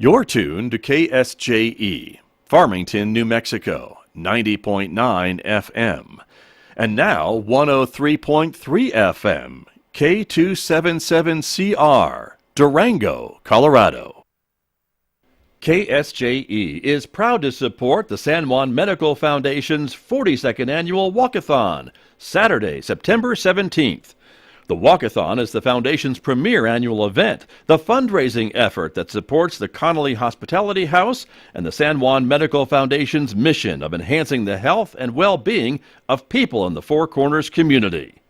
You're tuned to KSJE, Farmington, New Mexico, 90.9 FM. And now 103.3 FM, K277CR, Durango, Colorado. KSJE is proud to support the San Juan Medical Foundation's 42nd Annual Walkathon, Saturday, September 17th. The Walkathon is the Foundation's premier annual event, the fundraising effort that supports the Connolly Hospitality House and the San Juan Medical Foundation's mission of enhancing the health and well-being of people in the Four Corners community.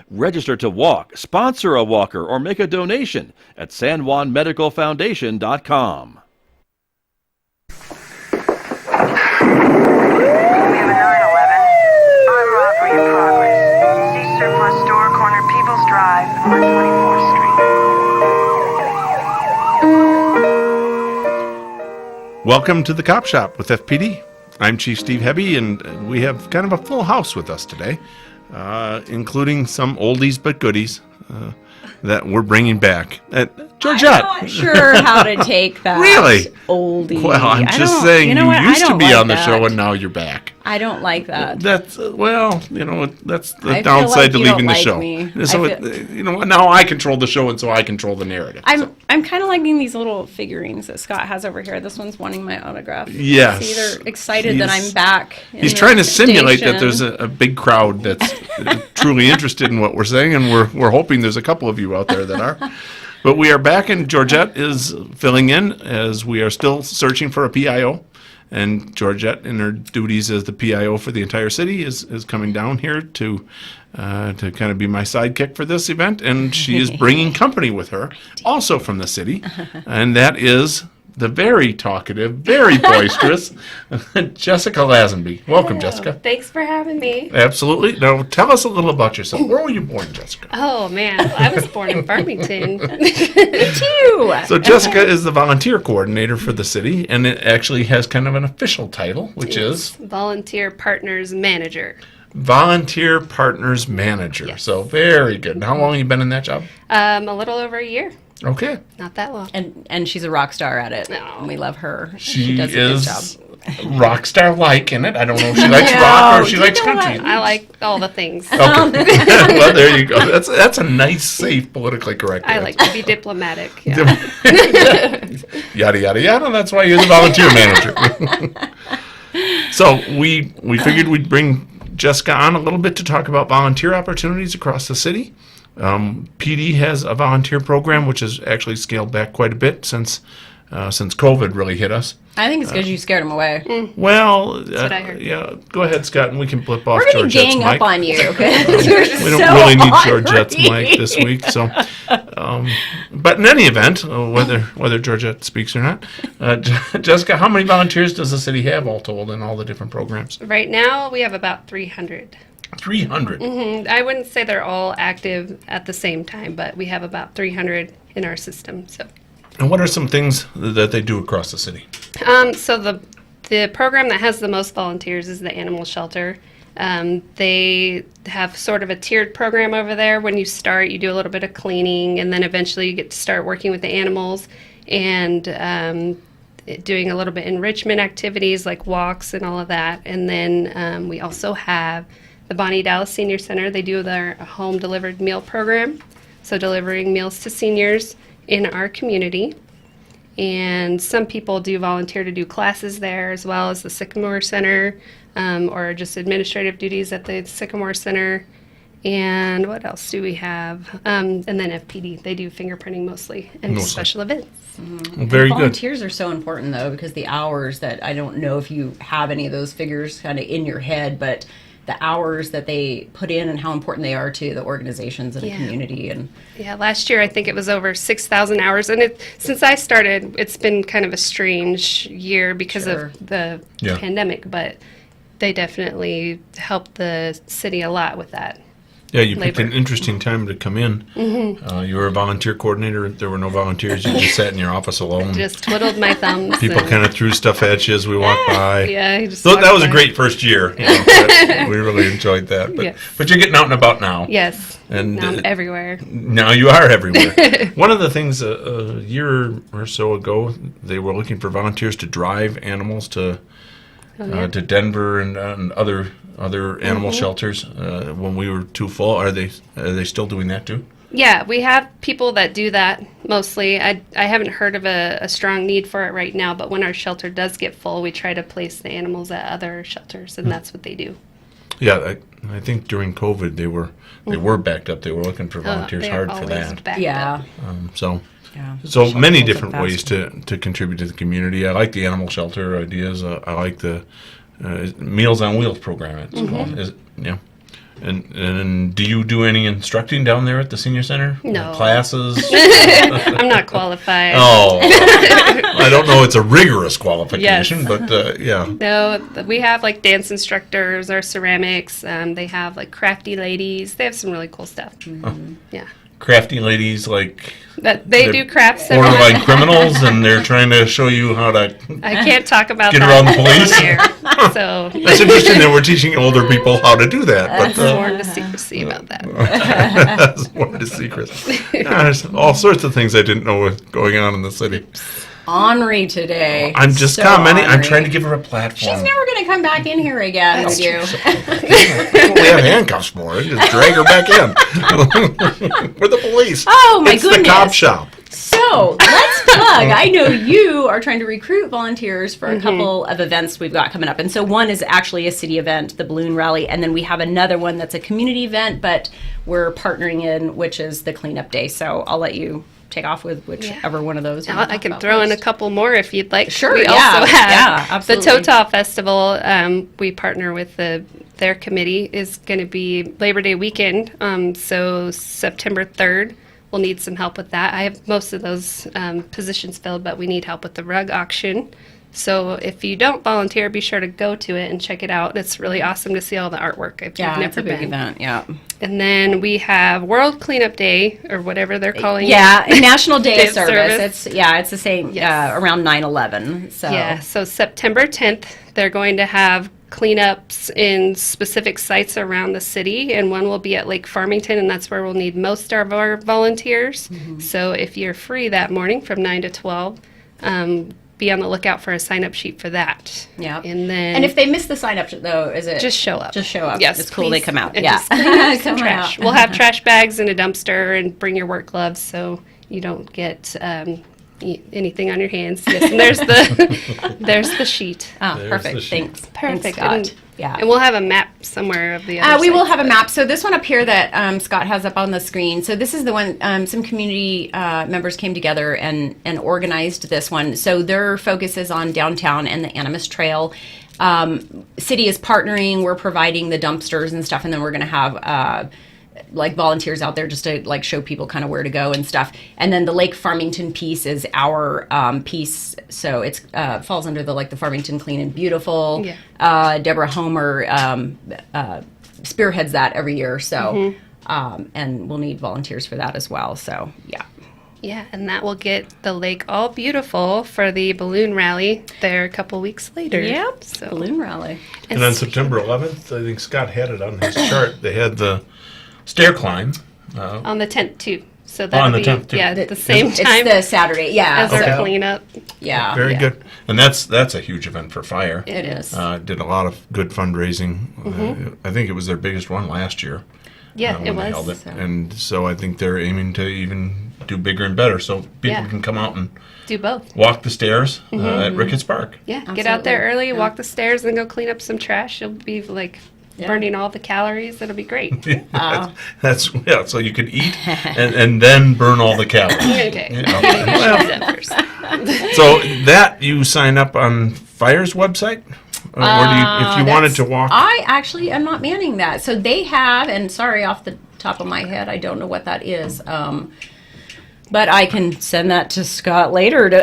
Register to walk, sponsor a walker, or make a donation at sanjuanmedicalfoundation.com. Drive on 24th Street. Welcome to the Cop Shop with FPD. I'm Chief Steve Hebbe, and we have kind of a full house with us today, including some oldies but goodies that we're bringing back. Georgette. I'm not sure how to take that. Really? Oldie. Well, I'm just saying you used to be on the show and now you're back. I don't like that. That's that's the I downside to feel like leaving the you show. don't like me. So now I control the show, and so I control the narrative. I'm kind of liking these little figurines that Scott has over here. This one's wanting my autograph. Yes. He's either excited that I'm back. He's trying to simulate that there's a big crowd that's truly interested in what we're saying, and we're hoping there's a couple of you out there that are. But we are back, and Georgette is filling in as we are still searching for a PIO. And Georgette, in her duties as the PIO for the entire city, is coming down here to kind of be my sidekick for this event. And she is bringing company with her, also from the city. And that is the very talkative, very boisterous Jessica Lazenby. Welcome, Hello. Jessica. Thanks for having me. Absolutely. Now, tell us a little about yourself. Where were you born, Jessica? Oh, man. I was born in Farmington. too. So Jessica is the volunteer coordinator for the city, and it actually has kind of an official title, which is Volunteer Partners Manager. Volunteer Partners Manager. Yes. So very good. And how long have you been in that job? A little over a year. Okay. Not that long. And she's a rock star at it. No. And we love her. She does a good is job. rock star like in it. I don't know if she likes rock or if she likes country. I like all the things. Okay. Well, there you go. That's a nice, safe, politically correct I answer. like to be diplomatic. Yeah. Yada, yada, yada. That's why you're the volunteer manager. So we figured we'd bring Jessica on a little bit to talk about volunteer opportunities across the city. PD has a volunteer program which has actually scaled back quite a bit since COVID really hit us. I think it's because you scared him away. Well, what I heard. yeah, go ahead, Scott, and we can blip off We're going to Georgette's gang mic. up on you because you're We don't so really need ornery. Georgette's mic this week. So, but in any event, whether Georgette speaks or not, Jessica, how many volunteers does the city have all told in all the different programs? Right now, we have about 300. 300. I wouldn't say they're all active at the same time, but we have about 300 in our system. So. And what are some things that they do across the city? So the program that has the most volunteers is the animal shelter. They have sort of a tiered program over there. When you start, you do a little bit of cleaning, and then eventually you get to start working with the animals and doing a little bit enrichment activities like walks and all of that. And then we also have the Bonnie Dallas Senior Center. They do their home delivered meal program, so delivering meals to seniors in our community. And some people do volunteer to do classes there, as well as the Sycamore Center, or just administrative duties at the Sycamore Center. And what else do we have? And then FPD, they do fingerprinting mostly and special events. Very good. Volunteers are so important, though, because the hours that I don't know if you have any of those figures kind of in your head, but the hours that they put in and how important they are to the organizations and the community. And yeah, last year I think it was over 6,000 hours, and since I started, it's been kind of a strange year because of the pandemic, but they definitely helped the city a lot with that. Yeah, you picked labor. an interesting time to come in. You were a volunteer coordinator. There were no volunteers. You just sat in your office alone. Just twiddled my thumbs. People and- kind of threw stuff at you as we walked by. Yeah, he just So that walked was a by. great first year. We really enjoyed that. But, Yes. but you're getting out and about now. Yes. And Now I'm everywhere. now you are everywhere. One of the things a year or so ago, they were looking for volunteers to drive animals to Denver and other animal shelters when we were too full. Are they still doing that too? Yeah, we have people that do that mostly. I haven't heard of a strong need for it right now, but when our shelter does get full, we try to place the animals at other shelters, and that's what they do. Yeah, I think during COVID they were backed up. They were looking for volunteers They're hard for always that. backed Yeah. up. So Yeah. many Shelters different are ways to contribute to the community. I like the animal shelter ideas. I like the Meals on Wheels program. It's called. And do you do any instructing down there at the senior center? No. Classes? I'm not qualified. Oh, I don't know. It's a rigorous qualification, Yes. but yeah. No, we have like dance instructors or ceramics. They have like crafty ladies. They have some really cool stuff. Yeah. Crafty ladies like But they They're do crafts. borderline criminals, and they're trying to show you how to. I can't talk about Get that around the police? on air. So That's interesting that we're teaching older people how to do that. But sworn to secrecy about that. that's one of the secrets. There's all sorts of things I didn't know was going on in the city. Ornery today. I'm just So commenting. I'm ornery. trying to give her a platform. She's never going to come back in here again with you. That's what we have handcuffs for. Just drag her back in. We're the police. Oh, my it's goodness. the cop shop. So let's plug. I know you are trying to recruit volunteers for a couple of events we've got coming up. And so one is actually a city event, the Balloon Rally. And then we have another one that's a community event, but we're partnering in, which is the Cleanup Day. So I'll let you take off with whichever one of those. you wanna I talk can about throw in a first. couple more if you'd like. Sure, We yeah, also have yeah, absolutely. the Total Festival. We partner with their committee is going to be Labor Day weekend. So September 3rd, we'll need some help with that. I have most of those positions filled, but we need help with the rug auction. So if you don't volunteer, be sure to go to it and check it out. It's really awesome to see all the artwork. If Yeah, you've it's never a big been. event. Yeah. And then we have World Cleanup Day, or whatever they're calling Yeah, it. a National Day of of Service. Service. It's the same Yes. around 9/11. So Yeah, so September 10th, they're going to have cleanups in specific sites around the city, and one will be at Lake Farmington, and that's where we'll need most of our volunteers. So if you're free that morning from 9 to 12, be on the lookout for a sign-up sheet for that. Yeah. And if they miss the sign up though, is it just show up. Just show up. Yes, It's cool they please. come out. And Yeah. just clean up some Come trash. out. We'll have trash bags and a dumpster, and bring your work gloves so you don't get anything on your hands. Yes, and there's the sheet. Oh, There's perfect. the sheet. Thanks. Thanks, Perfect. Scott. And, Yeah. and we'll have a map somewhere of the other We will sites. have a map. So this one up here that Scott has up on the screen. So this is the one some community members came together and organized this one. So their focus is on downtown and the Animas Trail. City is partnering. We're providing the dumpsters and stuff, and then we're going to have like volunteers out there just to like show people kind of where to go and stuff. And then the Lake Farmington piece is our piece, so it's falls under the Farmington Clean and Beautiful. Yeah. Deborah Homer spearheads that every year, so and we'll need volunteers for that as well. So yeah. Yeah, and that will get the lake all beautiful for the balloon rally there a couple weeks later. Yep. So Balloon rally. And on September 11th, I think Scott had it on his chart. They had the stair climb. on the 10th too. So on that'll the be 10th, too. the same It's time the Saturday. Yeah. as our Okay. cleanup. Yeah. Very yeah. good. And that's a huge event for fire. It is. Did a lot of good fundraising. I think it was their biggest one last year. Yeah, when it they held was. it. And so I think they're aiming to even do bigger and better, so people Yeah. can come out and Do both. walk the stairs at Ricketts Park. Yeah, get out there Absolutely. early, Yeah. walk the stairs, and go clean up some trash. You'll be like burning all the calories. It'll be great. That's so you could eat and then burn all the calories. Okay. Yeah. You should do that first. So that you sign up on Fire's website, or do you, if you wanted to walk? I actually am not manning that. So they have, and sorry, off the top of my head, I don't know what that is. But I can send that to Scott later to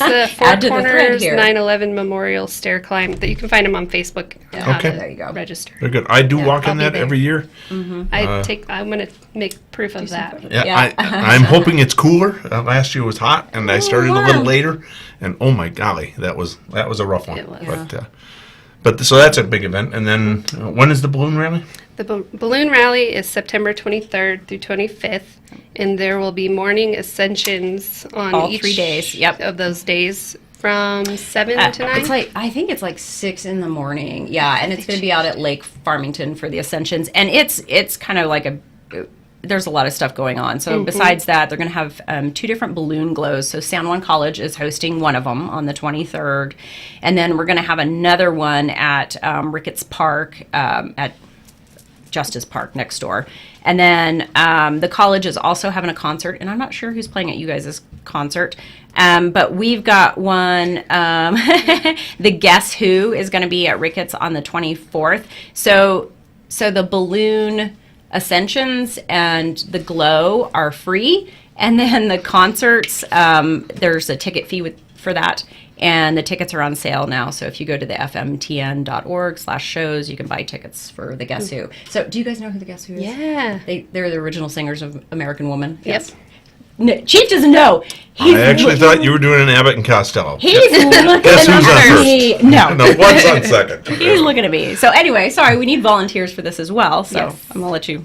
It's the Four Add to the thread Corners here. 9/11 Memorial Stair Climb. That you can find them on Facebook. Okay. There you go. Register. They're good. I do walk I'll in be that there. every year. I'm gonna make proof of that. Yeah, Yeah. I'm hoping it's cooler. Last year was hot, and I started a little later. And oh my golly, that was a rough one. It was. So that's a big event. And then when is the balloon rally? The balloon rally is September 23rd through 25th, and there will be morning ascensions on All each 3 days. Yep. of those days from 7 to 9. It's like I think it's like 6 in the morning. Yeah, and it's going to be out at Lake Farmington for the Ascensions, and it's kind of like there's a lot of stuff going on. So besides that, they're going to have 2 different balloon glows. So San Juan College is hosting one of them on the 23rd, and then we're going to have another one at Ricketts Park at Justice Park next door. And then the college is also having a concert, and I'm not sure who's playing at you guys' concert, but we've got one, the Guess Who is going to be at Ricketts on the 24th. So the balloon ascensions and the glow are free, and then the concerts, there's a ticket fee for that. And the tickets are on sale now. So if you go to the fmtn.org/shows, you can buy tickets for the Guess Who. So do you guys know who the Guess Who is? Yeah. They're the original singers of American Woman. Yep. No, Chief doesn't know. I actually thought you were doing an Abbott and Costello. He's looking Guess who's on at first? me. No. No, one's on second. He's looking at me. So anyway, sorry, we need volunteers for this as well. So Yes. I'm going to let you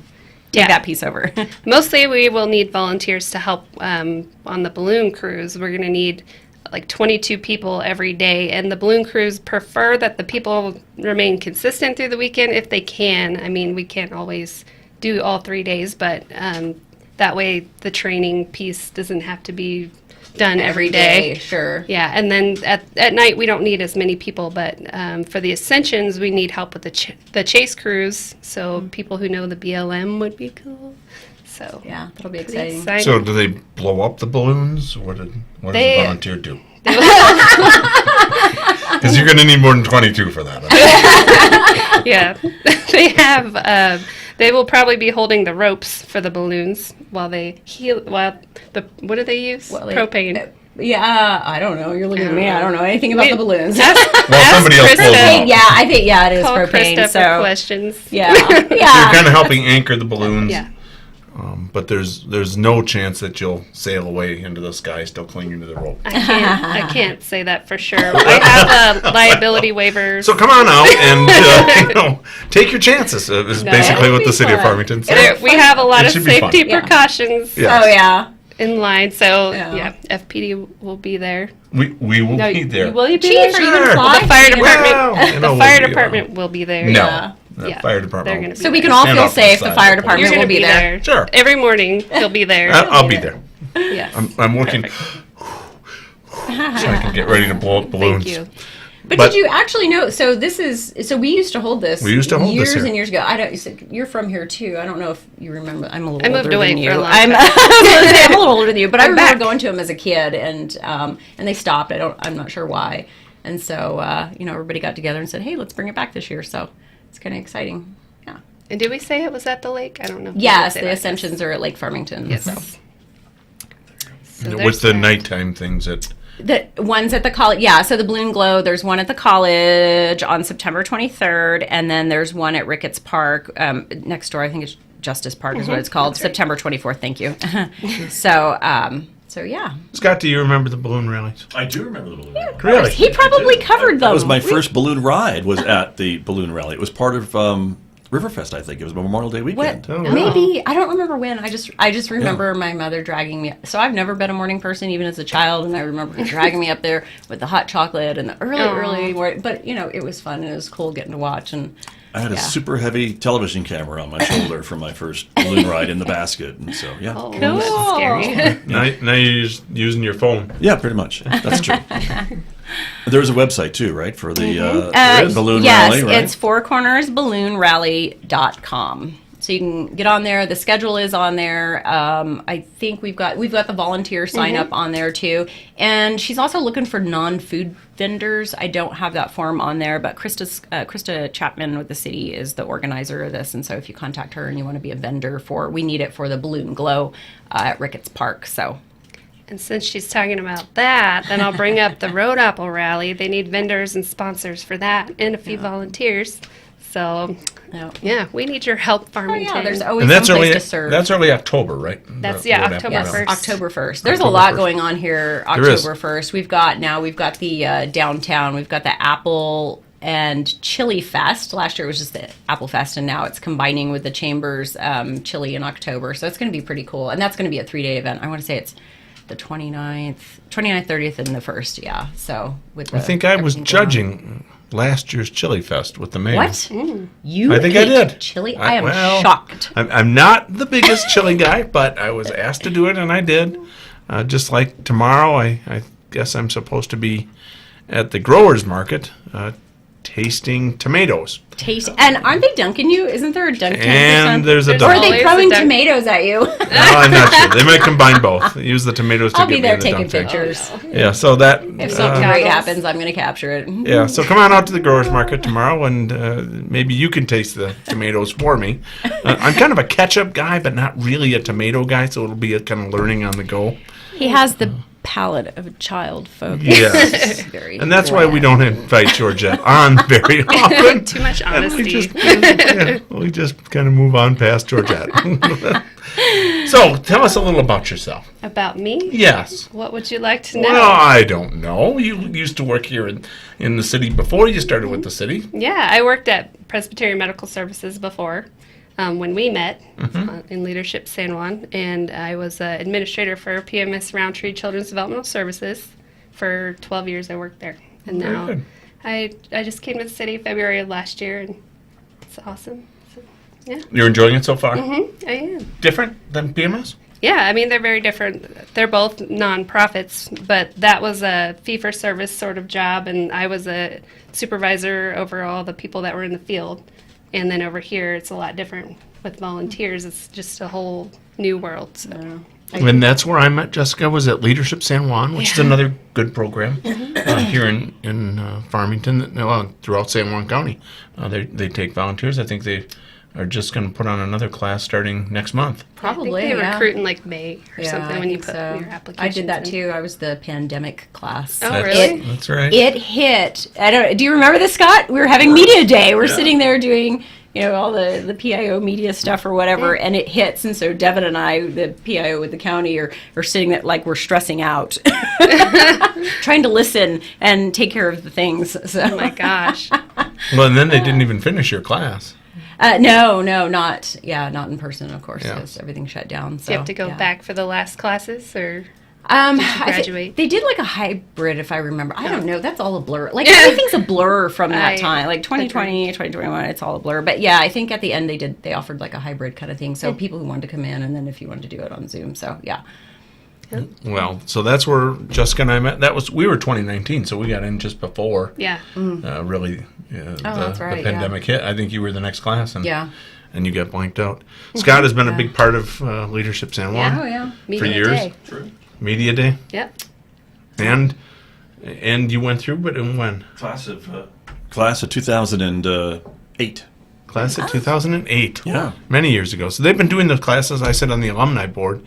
take that piece over. Mostly we will need volunteers to help on the balloon cruise. We're going to need like 22 people every day, and the balloon crews prefer that the people remain consistent through the weekend if they can. I mean, we can't always do all 3 days, but that way the training piece doesn't have to be done every day. Sure. Yeah, and then at night we don't need as many people, but for the ascensions we need help with the chase crews. So people who know the BLM would be cool. So Yeah, that'll be pretty exciting. So do they blow up the balloons? What does They- the volunteer do? Because you're going to need more than 22 for that. yeah, they will probably be holding the ropes for the balloons while they heal. What do they use? Propane. Yeah, I don't know. You're looking at me. I don't know anything about the balloons. Well, somebody else pulls them up. Yeah, I think it is Call propane. Krista for So questions. yeah, You're yeah. kind of helping anchor the balloons. Yeah. But there's no chance that you'll sail away into the sky still clinging to the rope. I can't say that for sure. I have liability waivers. So come on out and take your chances. Is basically it'll what be the city of fun. Farmington said. We have a lot It of should be fun. safety Yeah. precautions Yeah. Oh yeah. in line. So Yeah. FPD will be there. We will be there. Will you be Chief, there? are you gonna Sure. fly? The fire department. Well, the we'll fire be, department will be there. No, Yeah. the Yeah. fire They're department. gonna be So we can all Stand feel off to the safe. The side. fire You're department gonna will be there. Sure. Every morning he'll be there. I'll be there. Yes. I'm working so I can get ready to blow up balloons. Thank you. But But- did you actually know? So we used to hold this. We used to hold years this here. and years ago. I don't. You said you're from here too. I don't know if you remember. I'm a little. I moved older away than for you. a long I'm, time. I'm a little older than you, but I I'm remember back. going to them as a kid, and they stopped. I'm not sure why. And so everybody got together and said, hey, let's bring it back this year. So it's kind of exciting. Yeah. And did we say it was at the lake? I don't know. Yes, Did we say the that? Ascensions are at Lake Farmington. Yes. So. So With there's the that. nighttime things that The ones at the college, yeah. So the Balloon Glow, there's one at the college on September 23rd, and then there's one at Ricketts Park next door. I think it's Justice Park is what it's called. September 24th. Thank you. So yeah. Scott, do you remember the balloon rallies? I do remember the balloon rally. Really? He probably covered them. That was my first balloon ride. Was at the balloon rally. It was part of Riverfest. I think it was Memorial Day weekend. What? Oh, wow. Maybe I don't remember when. I just remember my mother dragging me. So I've never been a morning person, even as a child, and I remember her dragging me up there with the hot chocolate and the early morning. But it was fun and it was cool getting to watch. And I had a Yeah. super heavy television camera on my shoulder for my first balloon ride in the basket, and so yeah, Oh, Cool. that's scary. Now you're just using your phone. yeah, pretty much. That's true. There was a website too, right, for the balloon yes, rally, right? it's fourcornersballoonrally.com. So you can get on there. The schedule is on there. I think we've got the volunteer sign up on there too. And she's also looking for non-food vendors. I don't have that form on there, but Krista Chapman with the city is the organizer of this. And so if you contact her and you want to be a vendor we need it for the Balloon Glow at Ricketts Park. So And since she's talking about that, then I'll bring up the Road Apple Rally. They need vendors and sponsors for that and a few volunteers. So, yeah, we need your help, Farmington. Oh, yeah, there's always And that's some place early. to serve. That's early October, right? That's, The yeah, Road October Apple Rally. 1st. October 1st. There's a October lot 1st. going on here. There is. October 1st. We've got the downtown. We've got the Apple and Chili Fest. Last year it was just the Apple Fest, and now it's combining with the Chambers Chili in October. So it's going to be pretty cool. And that's going to be a 3-day event. I want to say it's the 29th, 30th, and the 1st. Yeah. So with I think I was everything going on. judging last year's Chili Fest with the mayor. What? You I think I hate did. chili? I am well, shocked. I'm not the biggest chili guy, but I was asked to do it, and I did. Just like tomorrow, I guess I'm supposed to be at the growers market tasting tomatoes. And aren't they dunking you? Isn't there a dunk tank or And something? there's a There's Or are dunk. they always throwing a dunk- tomatoes at you? No, I'm not sure. They might combine both. Use the tomatoes to I'll get be me there the taking dunk tank. pictures. Yeah, so that. If something great Goggles. happens, I'm going to capture it. Yeah, so come on out to the growers market tomorrow, and maybe you can taste the tomatoes for me. I'm kind of a ketchup guy, but not really a tomato guy, so it'll be a kind of learning on the go. He has the palate of a child, folks. Yes. Very And that's why we don't invite Georgette on very often. Too much And honesty. we just kind of move on past Georgette. So, tell us a little about yourself. About me? Yes. What would you like to know? Well, I don't know. You used to work here in the city before you started with the city. Yeah, I worked at Presbyterian Medical Services before when we met in Leadership San Juan, and I was administrator for PMS Roundtree Children's Developmental Services. For 12 years I worked there. And Very now good. I just came to the city February of last year, and it's awesome. So, yeah, You're enjoying it so far? I am. Different than PMS? Yeah, I mean, they're very different. They're both nonprofits, but that was a fee-for-service sort of job, and I was a supervisor over all the people that were in the field. And then over here, it's a lot different with volunteers. It's just a whole new world. So. And that's where I met Jessica, was at Leadership San Juan, which is another good program here in Farmington, throughout San Juan County. They take volunteers. I think they are just going to put on another class starting next month. Probably, I think they yeah. recruit in like May or Yeah, something I when you think put so. your application. I did that too. I was the pandemic class. Oh, That's, really? That's right. It hit. Do you remember this, Scott? We were having media day. We're sitting there doing, all the PIO media stuff or whatever, and it hits. And so Devin and I, the PIO with the county, are sitting there like we're stressing out, trying to listen and take care of the things. So. Oh my gosh. Well, and then they didn't even finish your class. No, not in person, of course, Yeah. because everything shut down. So Do you have to go back for the last classes, or They graduate? did like a hybrid, if I remember. I don't know. That's all a blur. Like everything's a blur from that time. Like 2020, 2021, it's all a blur. But yeah, I think at the end they offered like a hybrid kind of thing. So people who wanted to come in, and then if you wanted to do it on Zoom. So yeah. Well, so that's where Jessica and I met. We were 2019, so we got in just before Yeah. really that's right, the pandemic hit. I think you were the next class, and Yeah. and you got blanked out. Scott has been a big part of Leadership San Juan. Yeah. yeah. Media years. day. Media Day, Yep. and you went through, but when? Class of 2008. Class of 2008. Yeah. Many years ago. So they've been doing those classes. I sit on the alumni board,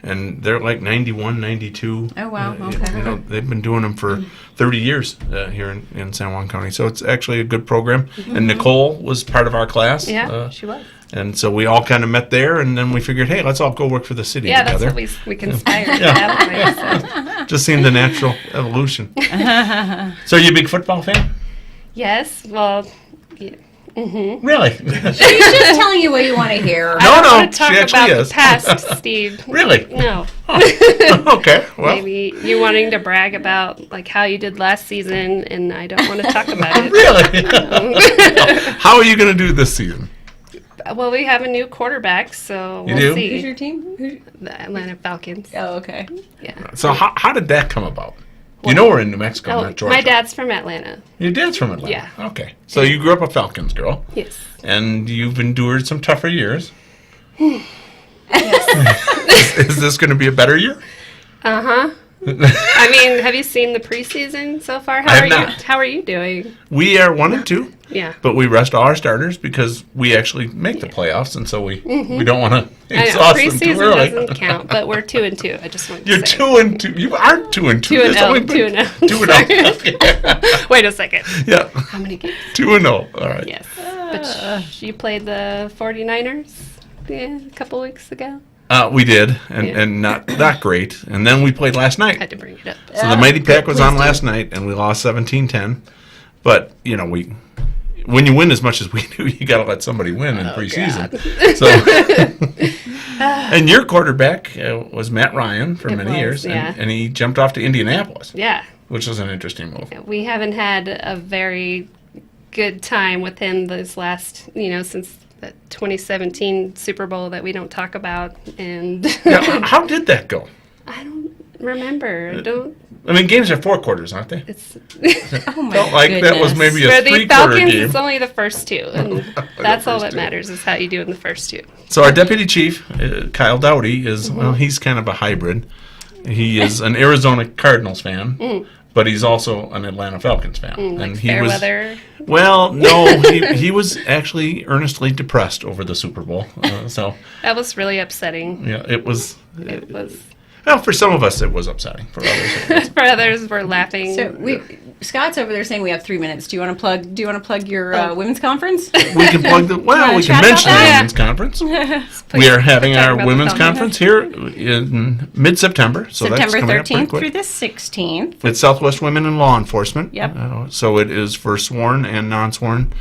and they're like 91, 92. Oh, wow. Okay. They've been doing them for 30 years here in San Juan County. So it's actually a good program. And Nicole was part of our class. Yeah, she was. And so we all kind of met there, and then we figured, hey, let's all go work for the city Yeah, together. that's what we conspired that way. So. Just seemed a natural evolution. So are you a big football fan? Yes, well, yeah. Really? She's just telling you what you want to hear. I don't no, want to talk she actually about is. the past, Steve. Really? No. Okay. Well, Maybe you're wanting to brag about like how you did last season, and I don't want to talk about it. really? How are you going to do this season? Well, we have a new quarterback, so You we'll do? Who's see. your team? The Atlanta Falcons. Oh, okay. Yeah. So how did that come about? You know we're in New Mexico, Oh, not Georgia. my dad's from Atlanta. Your dad's from Atlanta. Yeah. Okay. So you grew up a Falcons girl, Yes. and you've endured some tougher years. Is this going to be a better year? Uh huh. I mean, have you seen the preseason so far? I have not. How are you doing? We are 1-2. Yeah. But we rest all our starters because we actually make the playoffs, and so we don't want to I know, exhaust them too preseason early. doesn't count, but we're 2-2. I just want to You're say. 2-2. You aren't 2-2. 2-0. There's only been 2-0. 2-0. Wait a second. Yeah. How many games? 2-0. All right. Yes. But you played the 49ers a couple weeks ago. We did, and, Yeah. and not great. And then we played last night. Had to bring it up. So the Mighty Pack was on last night, and we lost 17-10. But, when you win as much as we do, you got to let somebody win in preseason. So, and your quarterback was Matt Ryan for many was, years, yeah. and he jumped off to Indianapolis, Yeah. which was an interesting move. We haven't had a very good time with him this last, since the 2017 Super Bowl that we don't talk about. And Now, how did that go? I don't remember. I mean, games are 4 quarters, aren't they? It's Oh my Felt like that was goodness. maybe a for the 3-quarter Falcons. game. It's only the first 2, and that's all first that 2. matters is how you do in the first 2. So our deputy chief, Kyle Dowdy, is, well, he's kind of a hybrid. He is an Arizona Cardinals fan, but he's also an Atlanta Falcons fan. Like he Fairweather. Well, no, he was actually earnestly depressed over the Super Bowl. So, That was really upsetting. yeah, it was. It was. Well, for some of us, it was upsetting. For others, it wasn't. For others, we're laughing. So Scott's over there saying we have 3 minutes. Do you want to plug your women's conference? We can plug the. Well, we can chat about mention the that? women's conference. We are having talk our about the women's conference. conference here in mid-September. So that's September coming up pretty 13th quick. through the 16th. It's Southwest Women in Law Enforcement. Yep. So it is for sworn and non-sworn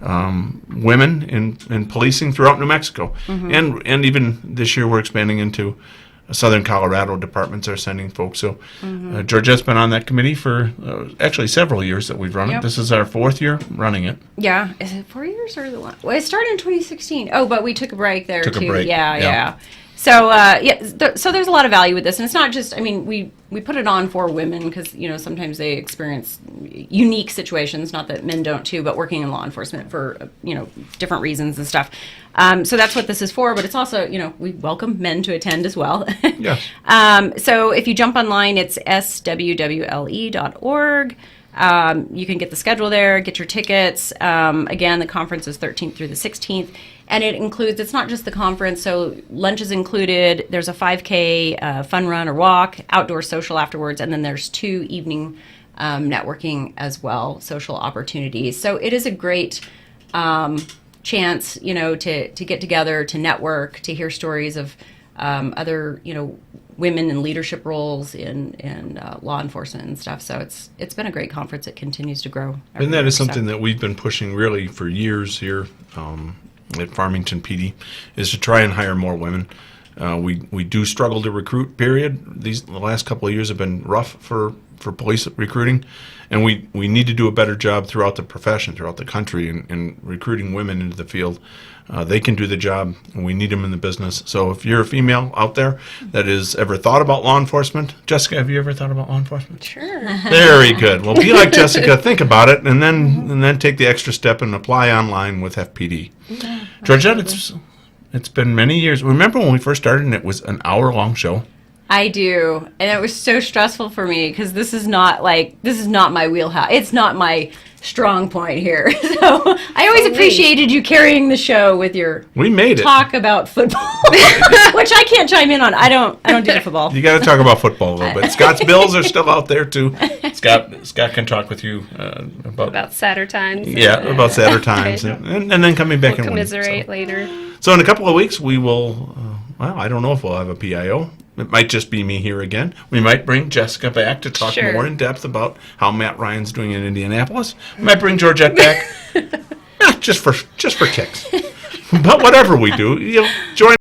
women in policing throughout New Mexico. And even this year we're expanding into Southern Colorado departments are sending folks. So Georgette's been on that committee for actually several years that we've run it. Yep. This is our 4th year running it. Yeah. Is it 4 years or the one? Well, it started in 2016. Oh, but we took a break there Took a too. break, Yeah, yeah. yeah. So so there's a lot of value with this, and it's not just. I mean, we put it on for women because sometimes they experience unique situations. Not that men don't too, but working in law enforcement for different reasons and stuff. So that's what this is for. But it's also we welcome men to attend as well. Yes. So if you jump online, it's swwle.org. You can get the schedule there, get your tickets. Again, the conference is 13th through the 16th. And it includes, it's not just the conference, so lunch is included. There's a 5K fun run or walk, outdoor social afterwards, and then there's 2 evening networking as well, social opportunities. So it is a great chance, to get together, to network, to hear stories of other, women in leadership roles in law enforcement and stuff. So it's been a great conference. It continues to grow. And that is So- something that we've been pushing really for years here at Farmington PD, is to try and hire more women. We do struggle to recruit, period. The last couple of years have been rough for police recruiting, and we need to do a better job throughout the profession, throughout the country, in recruiting women into the field. They can do the job, and we need them in the business. So if you're a female out there that has ever thought about law enforcement, Jessica, have you ever thought about law enforcement? Sure. Very good. Well, be like Jessica, think about it, and then take the extra step and apply online with FPD. Georgette, it's been many years. Remember when we first started and it was an hour-long show? I do, and it was so stressful for me because this is not my wheelhouse. It's not my strong point here. So I always appreciated you carrying the show with your We made it. talk about football, which I can't chime in on. I don't do the football. You got to talk about football a little bit. Scott's Bills are still out there too. Scott can talk with you about Saturday times. about Saturday times, Okay. and then coming back We'll and winning. commiserate later. So in a couple of weeks we will. I don't know if we'll have a PIO. It might just be me here again. We might bring Jessica back to talk Sure. more in depth about how Matt Ryan's doing in Indianapolis. We might bring Georgette back, just for kicks. But whatever we do, join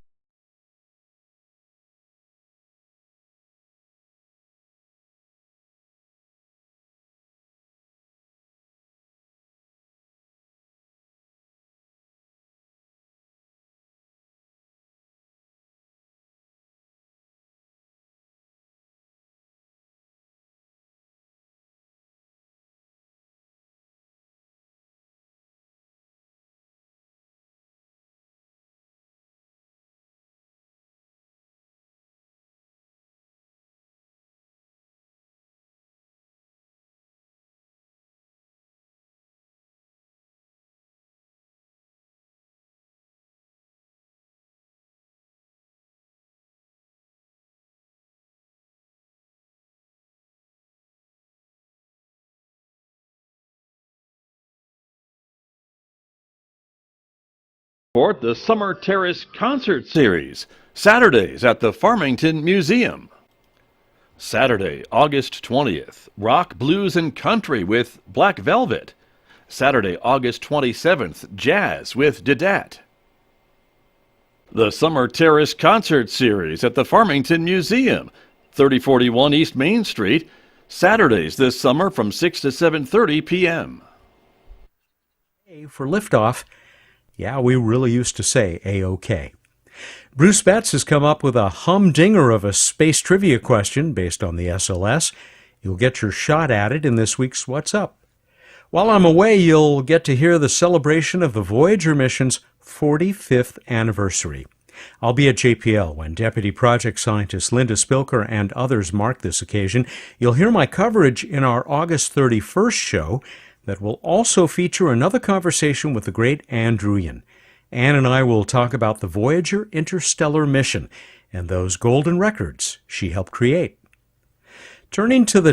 Support the Summer Terrace Concert Series, Saturdays at the Farmington Museum. Saturday, August 20th, Rock, Blues, and Country with Black Velvet. Saturday, August 27th, Jazz with Didat. The Summer Terrace Concert Series at the Farmington Museum, 3041 East Main Street, Saturdays this summer from 6 to 7:30 p.m. For liftoff, yeah, we really used to say A-OK. Bruce Betts has come up with a humdinger of a space trivia question based on the SLS. You'll get your shot at it in this week's What's Up. While I'm away, you'll get to hear the celebration of the Voyager mission's 45th anniversary. I'll be at JPL when Deputy Project Scientist Linda Spilker and others mark this occasion. You'll hear my coverage in our August 31st show that will also feature another conversation with the great Ann Druyan. Ann and I will talk about the Voyager interstellar mission and those golden records she helped create. Turning to the